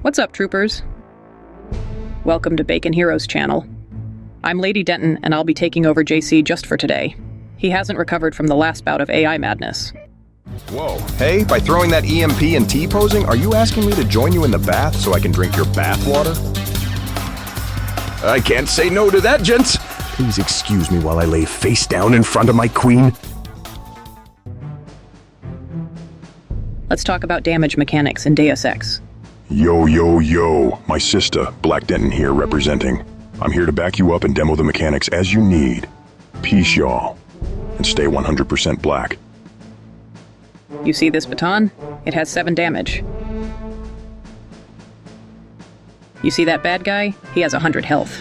What's up, troopers? Welcome to Bacon Heroes channel. I'm Lady Denton, and I'll be taking over JC just for today. He hasn't recovered from the last bout of AI madness. Whoa, hey, by throwing that EMP and T-posing, are you asking me to join you in the bath so I can drink your bath water? I can't say no to that, gents. Please excuse me while I lay face down in front of my queen. Let's talk about damage mechanics in Deus Ex. Yo, yo, yo, my sister, Black Denton here representing. I'm here to back you up and demo the mechanics as you need. Peace, y'all. And stay 100% black. You see this baton? It has 7 damage. You see that bad guy? He has 100 health.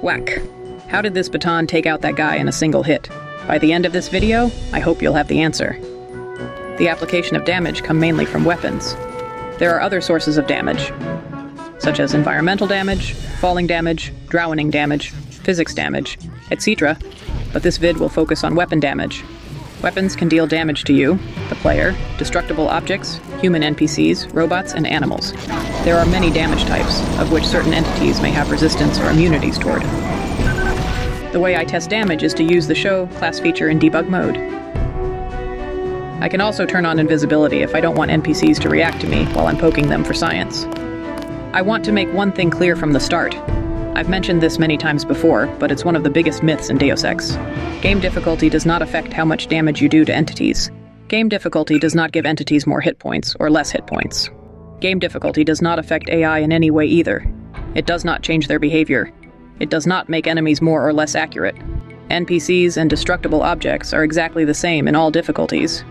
Whack. How did this baton take out that guy in a single hit? By the end of this video, I hope you'll have the answer. The application of damage come mainly from weapons. There are other sources of damage, such as environmental damage, falling damage, drowning damage, physics damage, etc., but this vid will focus on weapon damage. Weapons can deal damage to you, the player, destructible objects, human NPCs, robots, and animals. There are many damage types, of which certain entities may have resistance or immunities toward. The way I test damage is to use the show class feature in debug mode. I can also turn on invisibility if I don't want NPCs to react to me while I'm poking them for science. I want to make one thing clear from the start. I've mentioned this many times before, but it's one of the biggest myths in Deus Ex. Game difficulty does not affect how much damage you do to entities. Game difficulty does not give entities more hit points or less hit points. Game difficulty does not affect AI in any way either. It does not change their behavior. It does not make enemies more or less accurate. NPCs and destructible objects are exactly the same in all difficulties.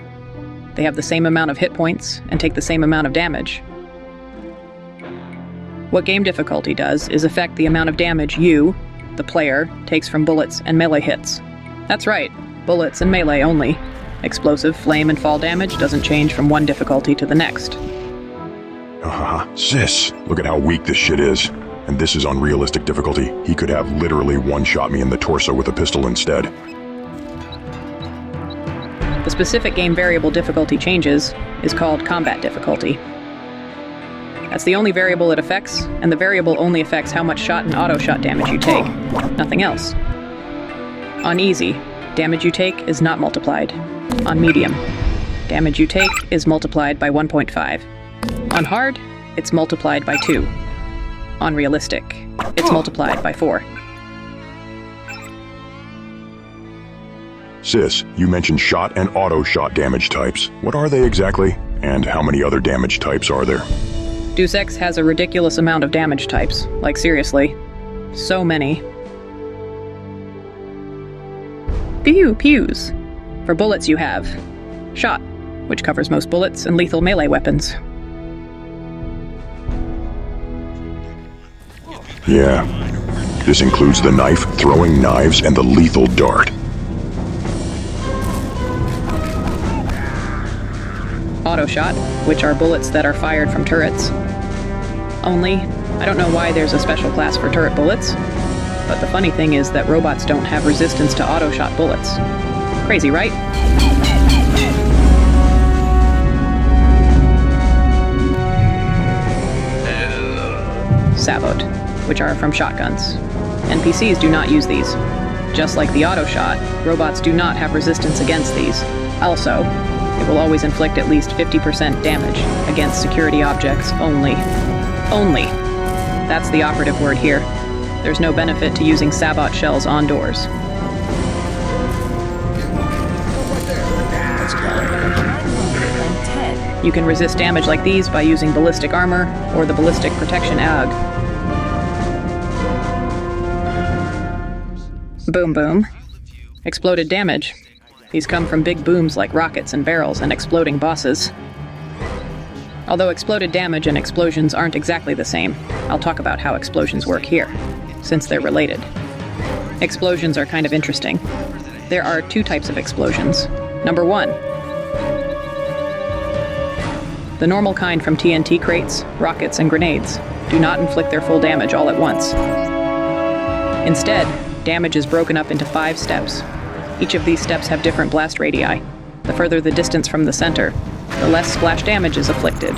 They have the same amount of hit points and take the same amount of damage. What game difficulty does is affect the amount of damage you, the player, takes from bullets and melee hits. That's right, bullets and melee only. Explosive, flame, and fall damage doesn't change from one difficulty to the next. Sis, look at how weak this shit is. And this is unrealistic difficulty. He could have literally one-shot me in the torso with a pistol instead. The specific game variable difficulty changes is called combat difficulty. That's the only variable it affects, and the variable only affects how much shot and auto-shot damage you take, nothing else. On easy, damage you take is not multiplied. On medium, damage you take is multiplied by 1.5. On hard, it's multiplied by 2. On realistic, it's multiplied by 4. Sis, you mentioned shot and auto-shot damage types. What are they exactly? And how many other damage types are there? Deus Ex has a ridiculous amount of damage types. Like, seriously. So many. Pews. For bullets you have shot, which covers most bullets and lethal melee weapons. Yeah. This includes the knife, throwing knives, and the lethal dart. Auto shot, which are bullets that are fired from turrets. Only, I don't know why there's a special class for turret bullets, but the funny thing is that robots don't have resistance to auto shot bullets. Crazy, right? Sabot, which are from shotguns. NPCs do not use these. Just like the auto shot, robots do not have resistance against these. Also, it will always inflict at least 50% damage against security objects only. Only. That's the operative word here. There's no benefit to using Sabot shells on doors. You can resist damage like these by using ballistic armor or the ballistic protection AUG. Boom boom. Exploded damage. These come from big booms like rockets and barrels and exploding bosses. Although exploded damage and explosions aren't exactly the same, I'll talk about how explosions work here, since they're related. Explosions are kind of interesting. There are 2 types of explosions. Number 1. The normal kind from TNT crates, rockets, and grenades do not inflict their full damage all at once. Instead, damage is broken up into 5 steps. Each of these steps have different blast radii. The further the distance from the center, the less splash damage is inflicted.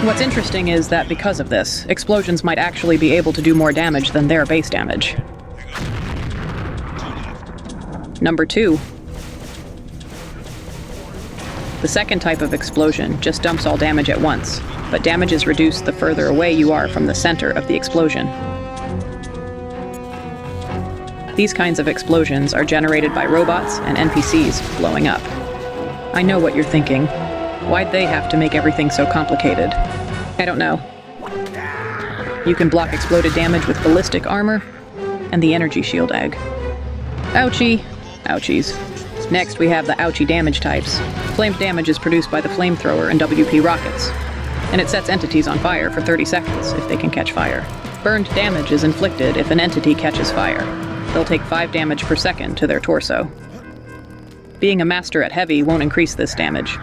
What's interesting is that because of this, explosions might actually be able to do more damage than their base damage. Number 2. The second type of explosion just dumps all damage at once, but damage is reduced the further away you are from the center of the explosion. These kinds of explosions are generated by robots and NPCs blowing up. I know what you're thinking. Why'd they have to make everything so complicated? I don't know. You can block exploded damage with ballistic armor and the energy shield egg. Ouchie. Ouchies. Next, we have the ouchie damage types. Flame damage is produced by the flamethrower and WP rockets, and it sets entities on fire for 30 seconds if they can catch fire. Burned damage is inflicted if an entity catches fire. They'll take 5 damage per second to their torso. Being a master at heavy won't increase this damage.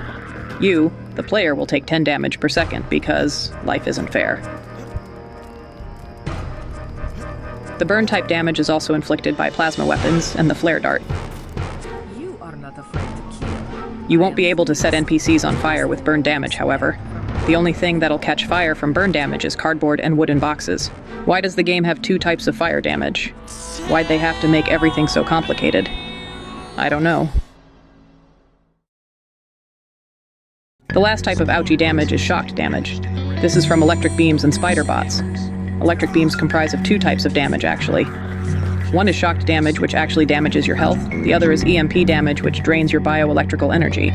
You, the player, will take 10 damage per second because life isn't fair. The burn type damage is also inflicted by plasma weapons and the flare dart. You won't be able to set NPCs on fire with burn damage, however. The only thing that'll catch fire from burn damage is cardboard and wooden boxes. Why does the game have 2 types of fire damage? Why'd they have to make everything so complicated? I don't know. The last type of ouchie damage is shocked damage. This is from electric beams and spider bots. Electric beams comprise of 2 types of damage, actually. One is shocked damage, which actually damages your health. The other is EMP damage, which drains your bioelectrical energy.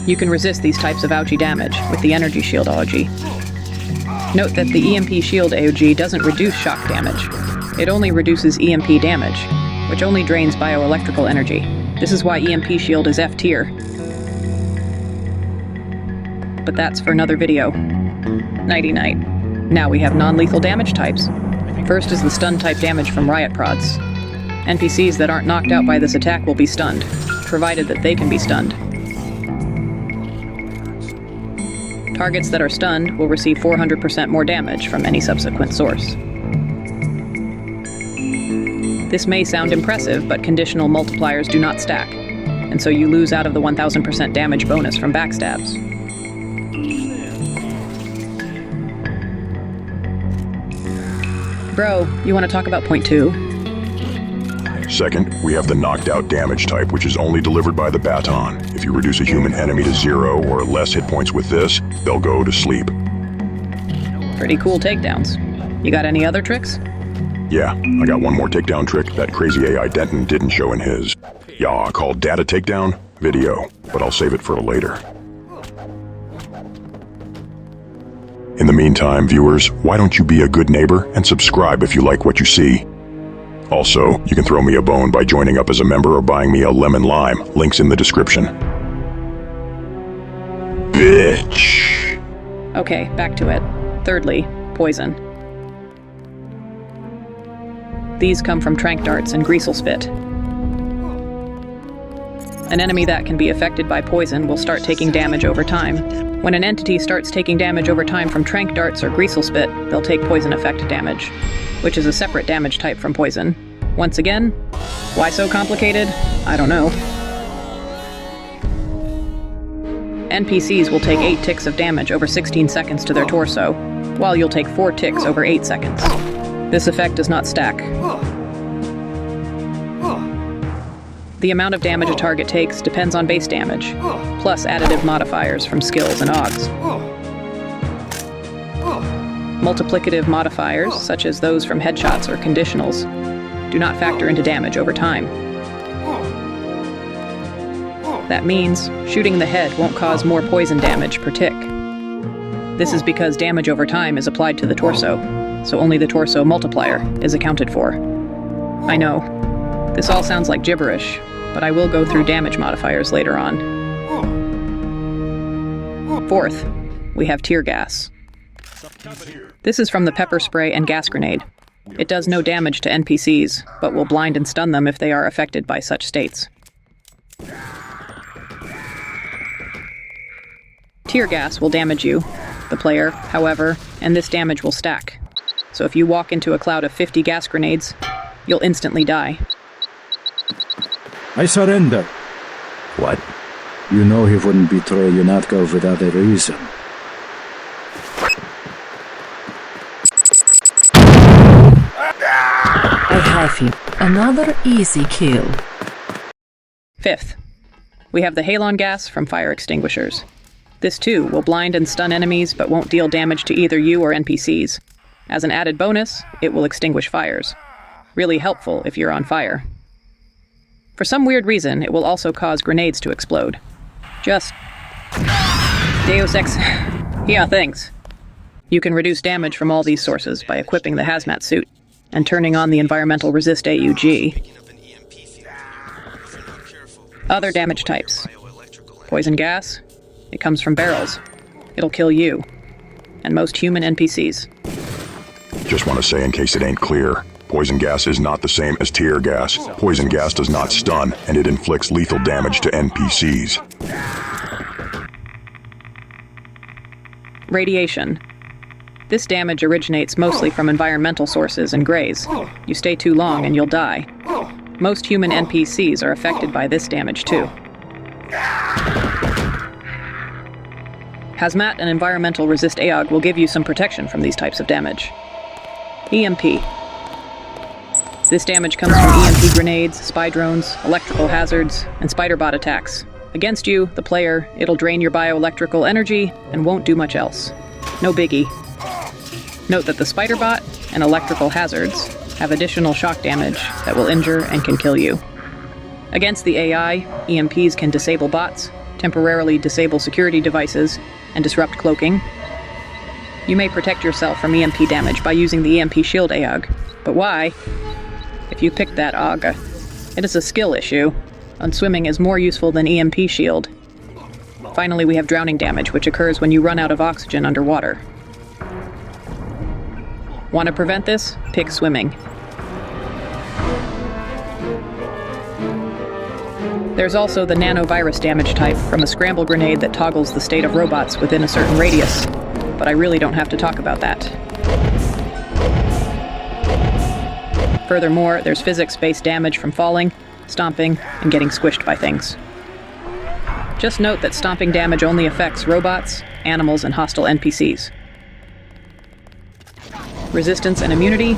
You can resist these types of ouchie damage with the energy shield AOG. Note that the EMP shield AOG doesn't reduce shock damage. It only reduces EMP damage, which only drains bioelectrical energy. This is why EMP shield is F tier. But that's for another video. Nighty-night. Now we have non-lethal damage types. First is the stun type damage from riot prods. NPCs that aren't knocked out by this attack will be stunned, provided that they can be stunned. Targets that are stunned will receive 400% more damage from any subsequent source. This may sound impressive, but conditional multipliers do not stack, and so you lose out of the 1000% damage bonus from backstabs. Bro, you want to talk about point 2? Second, we have the knocked out damage type, which is only delivered by the baton. If you reduce a human enemy to 0 or less hit points with this, they'll go to sleep. Pretty cool takedowns. You got any other tricks? Yeah, I got one more takedown trick that crazy AI Denton didn't show in his, called Data Takedown video, but I'll save it for later. In the meantime, viewers, why don't you be a good neighbor and subscribe if you like what you see? Also, you can throw me a bone by joining up as a member or buying me a lemon lime. Links in the description. Bitch. Okay, back to it. Thirdly, poison. These come from trank darts and greasel spit. An enemy that can be affected by poison will start taking damage over time. When an entity starts taking damage over time from trank darts or greasel spit, they'll take poison effect damage, which is a separate damage type from poison. Once again, why so complicated? I don't know. NPCs will take 8 ticks of damage over 16 seconds to their torso, while you'll take 4 ticks over 8 seconds. This effect does not stack. The amount of damage a target takes depends on base damage, plus additive modifiers from skills and odds. Multiplicative modifiers, such as those from headshots or conditionals, do not factor into damage over time. That means shooting in the head won't cause more poison damage per tick. This is because damage over time is applied to the torso, so only the torso multiplier is accounted for. I know, this all sounds like gibberish, but I will go through damage modifiers later on. Fourth, we have tear gas. This is from the pepper spray and gas grenade. It does no damage to NPCs, but will blind and stun them if they are affected by such states. Tear gas will damage you, the player, however, and this damage will stack. So if you walk into a cloud of 50 gas grenades, you'll instantly die. I surrender. What? You know he wouldn't betray UNATCO without a reason. I have him. Another easy kill. Fifth, we have the halon gas from fire extinguishers. This too will blind and stun enemies but won't deal damage to either you or NPCs. As an added bonus, it will extinguish fires. Really helpful if you're on fire. For some weird reason, it will also cause grenades to explode. Just... Deus Ex... yeah, thanks. You can reduce damage from all these sources by equipping the hazmat suit and turning on the environmental resist AUG. Other damage types. Poison gas. It comes from barrels. It'll kill you. And most human NPCs. Just want to say in case it ain't clear, poison gas is not the same as tear gas. Poison gas does not stun, and it inflicts lethal damage to NPCs. Radiation. This damage originates mostly from environmental sources and grays. You stay too long and you'll die. Most human NPCs are affected by this damage too. Hazmat and environmental resist AOG will give you some protection from these types of damage. EMP. This damage comes from EMP grenades, spy drones, electrical hazards, and spider bot attacks. Against you, the player, it'll drain your bioelectrical energy and won't do much else. No biggie. Note that the spider bot and electrical hazards have additional shock damage that will injure and can kill you. Against the AI, EMPs can disable bots, temporarily disable security devices, and disrupt cloaking. You may protect yourself from EMP damage by using the EMP shield AOG. But why? If you picked that AOG, it is a skill issue. Unswimming is more useful than EMP shield. Finally, we have drowning damage, which occurs when you run out of oxygen underwater. Want to prevent this? Pick swimming. There's also the nanovirus damage type from a scramble grenade that toggles the state of robots within a certain radius, but I really don't have to talk about that. Furthermore, there's physics-based damage from falling, stomping, and getting squished by things. Just note that stomping damage only affects robots, animals, and hostile NPCs. Resistance and immunity.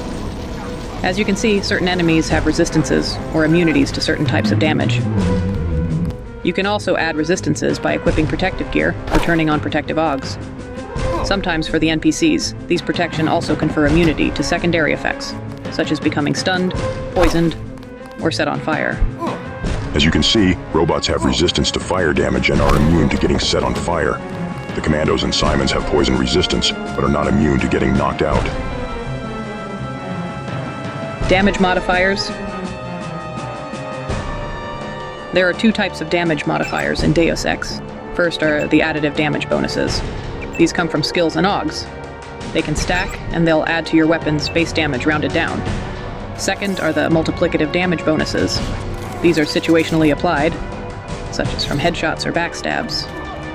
As you can see, certain enemies have resistances or immunities to certain types of damage. You can also add resistances by equipping protective gear or turning on protective AUGs. Sometimes for the NPCs, these protection also confer immunity to secondary effects, such as becoming stunned, poisoned, or set on fire. As you can see, robots have resistance to fire damage and are immune to getting set on fire. The Commandos and Simons have poison resistance, but are not immune to getting knocked out. Damage modifiers. There are two types of damage modifiers in Deus Ex. First are the additive damage bonuses. These come from skills and AUGs. They can stack, and they'll add to your weapon's base damage rounded down. Second are the multiplicative damage bonuses. These are situationally applied, such as from headshots or backstabs.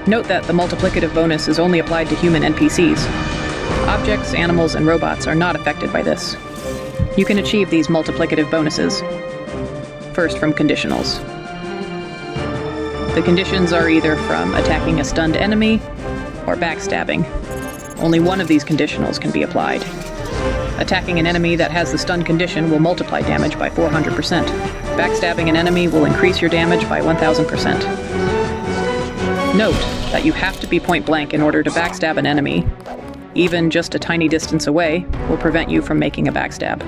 Note that the multiplicative bonus is only applied to human NPCs. Objects, animals, and robots are not affected by this. You can achieve these multiplicative bonuses. First, from conditionals. The conditions are either from attacking a stunned enemy or backstabbing. Only one of these conditionals can be applied. Attacking an enemy that has the stun condition will multiply damage by 400%. Backstabbing an enemy will increase your damage by 1000%. Note that you have to be point blank in order to backstab an enemy. Even just a tiny distance away will prevent you from making a backstab.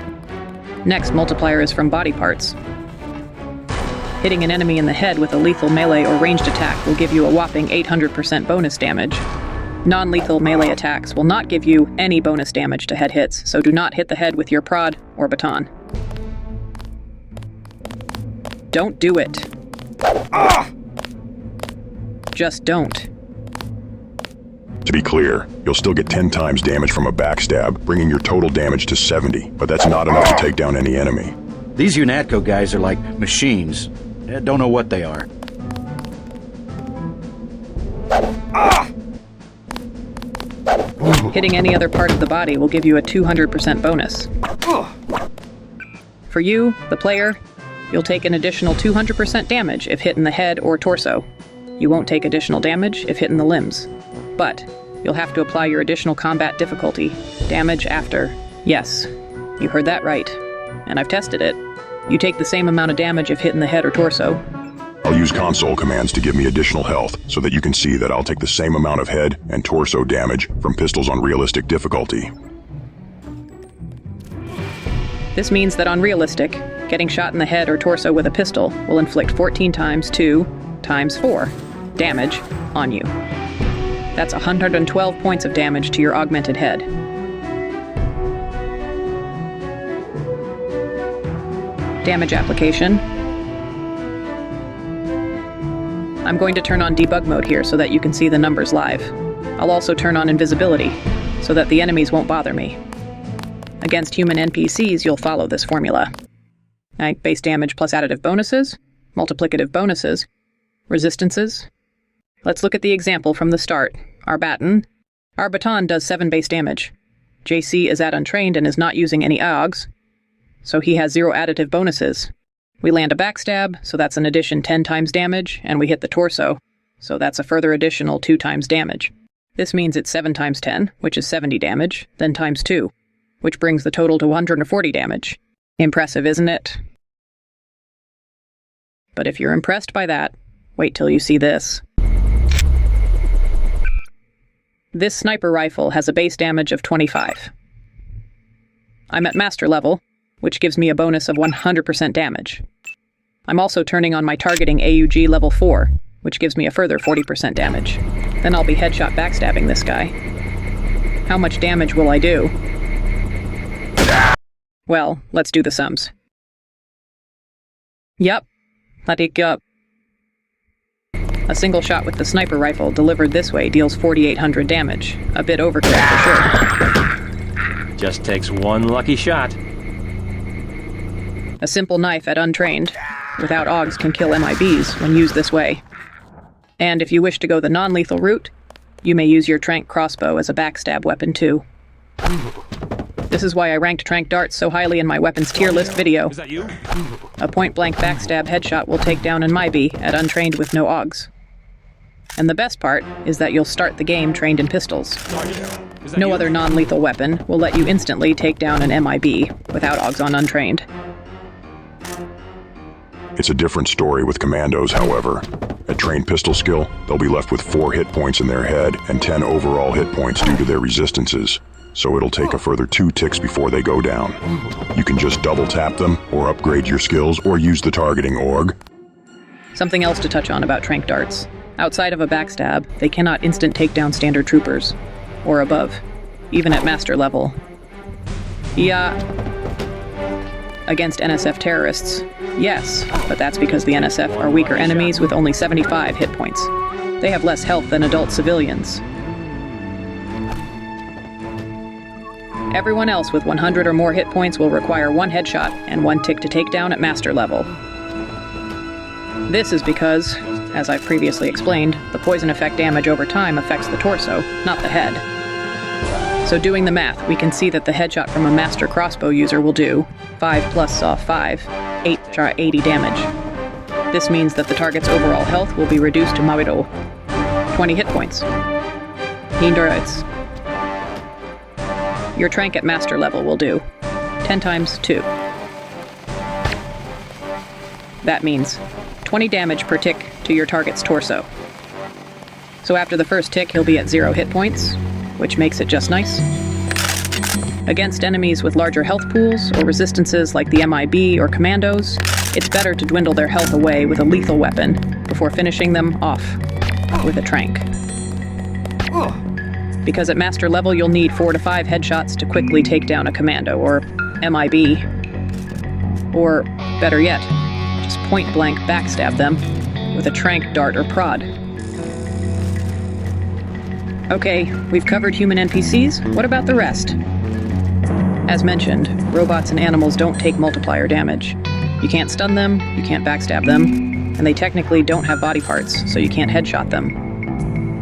Next multiplier is from body parts. Hitting an enemy in the head with a lethal melee or ranged attack will give you a whopping 800% bonus damage. Non-lethal melee attacks will not give you any bonus damage to head hits, so do not hit the head with your prod or baton. Don't do it. Just don't. To be clear, you'll still get 10 times damage from a backstab, bringing your total damage to 70, but that's not enough to take down any enemy. These UNATCO guys are like machines. Don't know what they are. Hitting any other part of the body will give you a 200% bonus. For you, the player, you'll take an additional 200% damage if hit in the head or torso. You won't take additional damage if hit in the limbs, but you'll have to apply your additional combat difficulty, damage after. Yes, you heard that right, and I've tested it. You take the same amount of damage if hit in the head or torso. I'll use console commands to give me additional health so that you can see that I'll take the same amount of head and torso damage from pistols on realistic difficulty. This means that on realistic, getting shot in the head or torso with a pistol will inflict 14 times 2 times 4 damage on you. That's 112 points of damage to your augmented head. Damage application. I'm going to turn on debug mode here so that you can see the numbers live. I'll also turn on invisibility so that the enemies won't bother me. Against human NPCs, you'll follow this formula. Base damage plus additive bonuses, multiplicative bonuses, resistances. Let's look at the example from the start. Our baton does 7 base damage. JC is at untrained and is not using any AUGs, so he has 0 additive bonuses. We land a backstab, so that's an addition 10 times damage, and we hit the torso, so that's a further additional 2 times damage. This means it's 7 times 10, which is 70 damage, then times 2, which brings the total to 140 damage. Impressive, isn't it? But if you're impressed by that, wait till you see this. This sniper rifle has a base damage of 25. I'm at master level, which gives me a bonus of 100% damage. I'm also turning on my targeting AUG level 4, which gives me a further 40% damage. Then I'll be headshot backstabbing this guy. How much damage will I do? Well, let's do the sums. Yep. Let it go. A single shot with the sniper rifle delivered this way deals 4,800 damage. A bit overkill for sure. Just takes one lucky shot. A simple knife at untrained, without AUGs, can kill MIBs when used this way. And if you wish to go the non-lethal route, you may use your tranq crossbow as a backstab weapon too. This is why I ranked tranq darts so highly in my weapons tier list video. Is that you? A point-blank backstab headshot will take down an MIB at untrained with no AUGs. And the best part is that you'll start the game trained in pistols. No other non-lethal weapon will let you instantly take down an MIB without AUGs on untrained. It's a different story with commandos, however. At trained pistol skill, they'll be left with 4 hit points in their head and 10 overall hit points due to their resistances. So it'll take a further 2 ticks before they go down. You can just double tap them, or upgrade your skills, or use the targeting org. Something else to touch on about tranq darts. Outside of a backstab, they cannot instant take down standard troopers, or above, even at master level. Yeah. Against NSF terrorists, yes, but that's because the NSF are weaker enemies with only 75 hit points. They have less health than adult civilians. Everyone else with 100 or more hit points will require 1 headshot and 1 tick to take down at master level. This is because, as I've previously explained, the poison effect damage over time affects the torso, not the head. So doing the math, we can see that the headshot from a master crossbow user will do 5 plus 5, 80 damage. This means that the target's overall health will be reduced to 20 hit points. Hindrets. Your tranq at master level will do 10 times 2. That means 20 damage per tick to your target's torso. So after the first tick, he'll be at 0 hit points, which makes it just nice. Against enemies with larger health pools or resistances like the MIB or commandos, it's better to dwindle their health away with a lethal weapon before finishing them off with a tranq. Because at master level you'll need 4 to 5 headshots to quickly take down a commando or MIB. Or, better yet, just point-blank backstab them with a tranq dart or prod. Okay, we've covered human NPCs. What about the rest? As mentioned, robots and animals don't take multiplier damage. You can't stun them, you can't backstab them, and they technically don't have body parts, so you can't headshot them.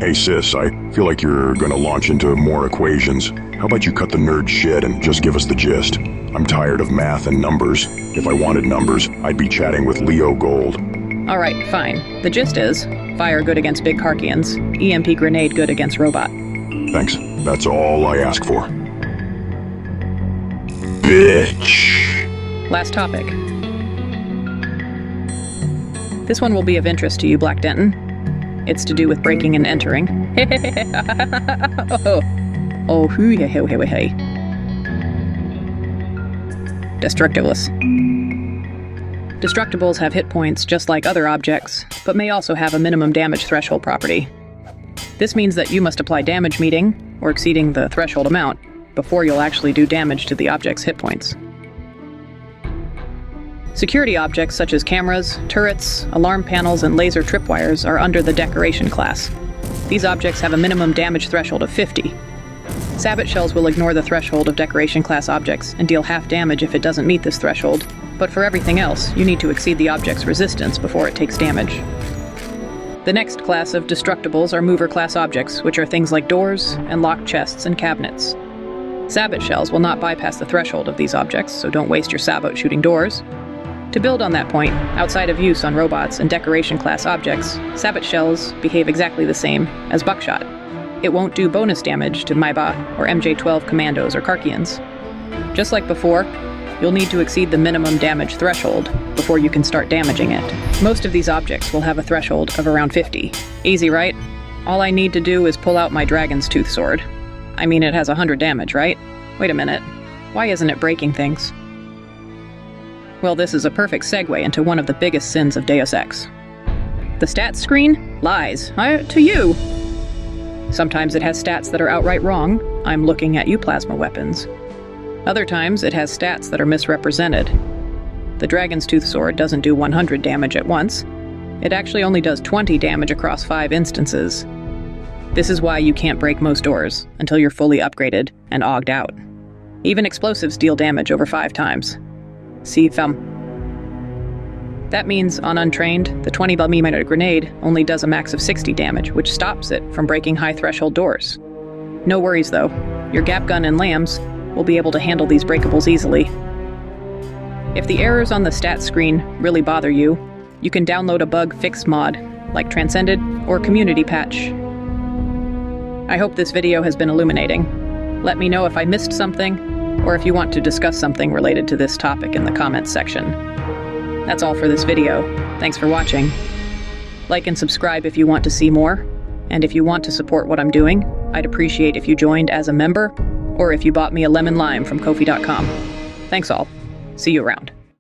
Hey sis, I feel like you're gonna launch into more equations. How about you cut the nerd shit and just give us the gist? I'm tired of math and numbers. If I wanted numbers, I'd be chatting with Leo Gold. Alright, fine. The gist is, fire good against big Karkians, EMP grenade good against robot. Thanks. That's all I ask for. Bitch. Last topic. This one will be of interest to you, Black Denton. It's to do with breaking and entering. Oh, hey. Destructibles. Destructibles have hit points just like other objects, but may also have a minimum damage threshold property. This means that you must apply damage meeting, or exceeding the threshold amount, before you'll actually do damage to the object's hit points. Security objects such as cameras, turrets, alarm panels, and laser tripwires are under the Decoration class. These objects have a minimum damage threshold of 50. Sabot shells will ignore the threshold of Decoration class objects and deal half damage if it doesn't meet this threshold, but for everything else, you need to exceed the object's resistance before it takes damage. The next class of Destructibles are Mover class objects, which are things like doors and locked chests and cabinets. Sabot shells will not bypass the threshold of these objects, so don't waste your sabot shooting doors. To build on that point, outside of use on robots and Decoration class objects, sabot shells behave exactly the same as buckshot. It won't do bonus damage to MIBA or MJ-12 commandos or Karkians. Just like before, you'll need to exceed the minimum damage threshold before you can start damaging it. Most of these objects will have a threshold of around 50. Easy, right? All I need to do is pull out my dragon's tooth sword. I mean, it has 100 damage, right? Wait a minute. Why isn't it breaking things? Well, this is a perfect segue into one of the biggest sins of Deus Ex. The stats screen lies to you. Sometimes it has stats that are outright wrong. I'm looking at you, plasma weapons. Other times it has stats that are misrepresented. The dragon's tooth sword doesn't do 100 damage at once. It actually only does 20 damage across 5 instances. This is why you can't break most doors until you're fully upgraded and ogged out. Even explosives deal damage over 5 times. See film. That means, on untrained, the 20mm grenade only does a max of 60 damage, which stops it from breaking high-threshold doors. No worries, though. Your gap gun and lambs will be able to handle these breakables easily. If the errors on the stats screen really bother you, you can download a bug fix mod, like Transcended or Community Patch. I hope this video has been illuminating. Let me know if I missed something, or if you want to discuss something related to this topic in the comments section. That's all for this video. Thanks for watching. Like and subscribe if you want to see more, and if you want to support what I'm doing, I'd appreciate if you joined as a member, or if you bought me a lemon lime from Ko-fi.com. Thanks all. See you around.